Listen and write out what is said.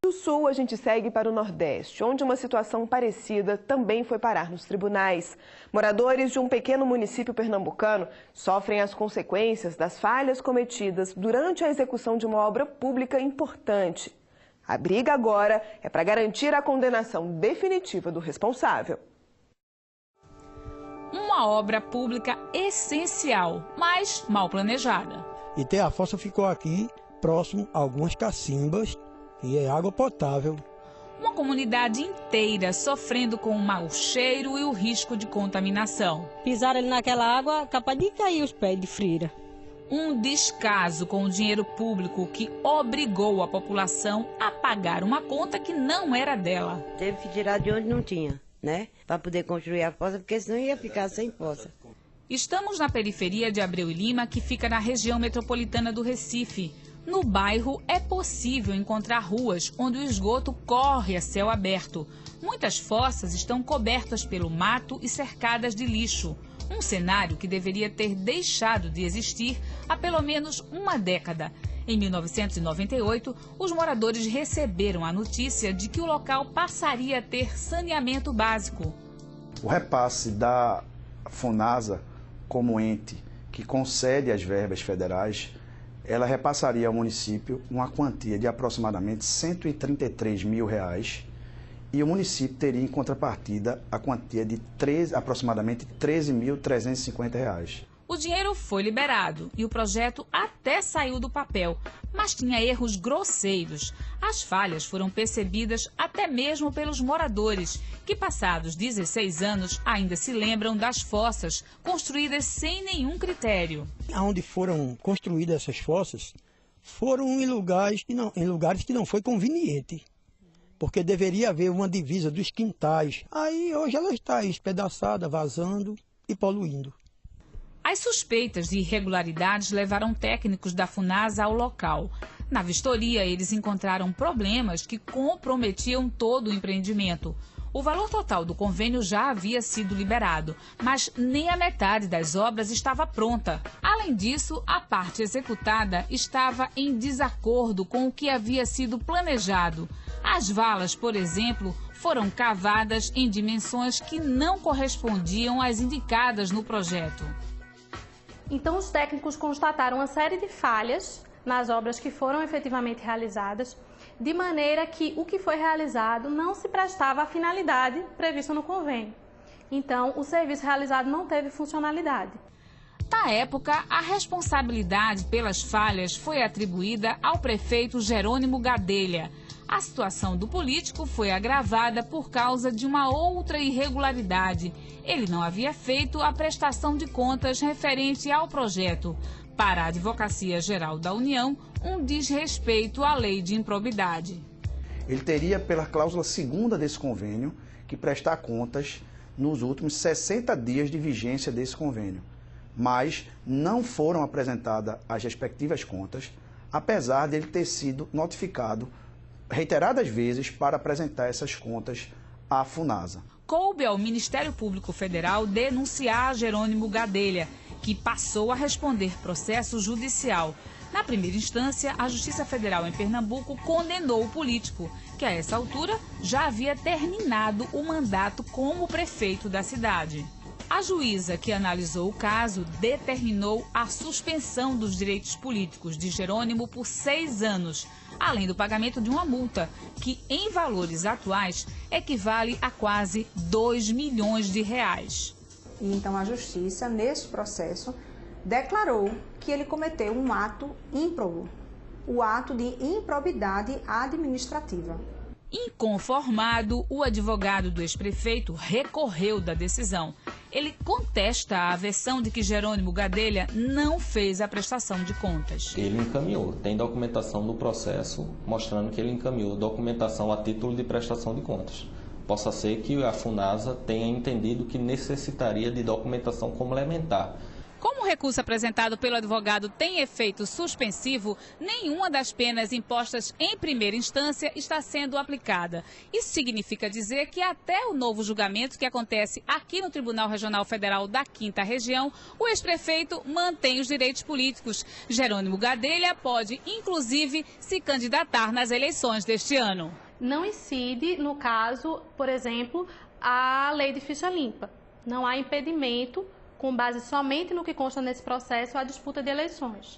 Do Sul, a gente segue para o Nordeste, onde uma situação parecida também foi parar nos tribunais. Moradores de um pequeno município pernambucano sofrem as consequências das falhas cometidas durante a execução de uma obra pública importante. A briga agora é para garantir a condenação definitiva do responsável. Uma obra pública essencial, mas mal planejada. E a fossa ficou aqui, próximo a algumas cacimbas, e é água potável. Uma comunidade inteira sofrendo com o mau cheiro e o risco de contaminação. Pisaram ali naquela água, capaz de cair os pés de frira. Um descaso com o dinheiro público que obrigou a população a pagar uma conta que não era dela. Teve que tirar de onde não tinha, né? Para poder construir a fossa, porque senão ia ficar sem fossa. Estamos na periferia de Abreu e Lima, que fica na região metropolitana do Recife. No bairro é possível encontrar ruas onde o esgoto corre a céu aberto. Muitas fossas estão cobertas pelo mato e cercadas de lixo. Um cenário que deveria ter deixado de existir há pelo menos uma década. Em 1998, os moradores receberam a notícia de que o local passaria a ter saneamento básico. O repasse da Funasa como ente que concede as verbas federais, ela repassaria ao município uma quantia de aproximadamente R$ 133 mil e o município teria em contrapartida a quantia de aproximadamente R$ 13.350. O dinheiro foi liberado e o projeto até saiu do papel, mas tinha erros grosseiros. As falhas foram percebidas até mesmo pelos moradores, que passados 16 anos ainda se lembram das fossas, construídas sem nenhum critério. Onde foram construídas essas fossas, foram em lugares que não foi conveniente, porque deveria haver uma divisa dos quintais. Aí hoje ela está espedaçada, vazando e poluindo. As suspeitas de irregularidades levaram técnicos da Funasa ao local. Na vistoria, eles encontraram problemas que comprometiam todo o empreendimento. O valor total do convênio já havia sido liberado, mas nem a metade das obras estava pronta. Além disso, a parte executada estava em desacordo com o que havia sido planejado. As valas, por exemplo, foram cavadas em dimensões que não correspondiam às indicadas no projeto. Então, os técnicos constataram uma série de falhas nas obras que foram efetivamente realizadas, de maneira que o que foi realizado não se prestava à finalidade prevista no convênio. Então, o serviço realizado não teve funcionalidade. Na época, a responsabilidade pelas falhas foi atribuída ao prefeito Jerônimo Gadelha. A situação do político foi agravada por causa de uma outra irregularidade. Ele não havia feito a prestação de contas referente ao projeto. Para a Advocacia Geral da União, um desrespeito à lei de improbidade. Ele teria, pela cláusula 2ª desse convênio, que prestar contas nos últimos 60 dias de vigência desse convênio. Mas não foram apresentadas as respectivas contas, apesar de ele ter sido notificado reiteradas vezes para apresentar essas contas à Funasa. Coube ao Ministério Público Federal denunciar Jerônimo Gadelha, que passou a responder processo judicial. Na primeira instância, a Justiça Federal em Pernambuco condenou o político, que a essa altura já havia terminado o mandato como prefeito da cidade. A juíza que analisou o caso determinou a suspensão dos direitos políticos de Jerônimo por 6 anos, além do pagamento de uma multa, que em valores atuais equivale a quase R$2 milhões. E então a Justiça, nesse processo, declarou que ele cometeu um ato ímprobo, o ato de improbidade administrativa. Inconformado, o advogado do ex-prefeito recorreu da decisão. Ele contesta a versão de que Jerônimo Gadelha não fez a prestação de contas. Ele encaminhou, tem documentação do processo mostrando que ele encaminhou documentação a título de prestação de contas. Possa ser que a Funasa tenha entendido que necessitaria de documentação complementar. Como o recurso apresentado pelo advogado tem efeito suspensivo, nenhuma das penas impostas em primeira instância está sendo aplicada. Isso significa dizer que até o novo julgamento que acontece aqui no Tribunal Regional Federal da 5ª Região, o ex-prefeito mantém os direitos políticos. Jerônimo Gadelha pode, inclusive, se candidatar nas eleições deste ano. Não incide, no caso, por exemplo, a lei de ficha limpa. Não há impedimento, com base somente no que consta nesse processo, à disputa de eleições.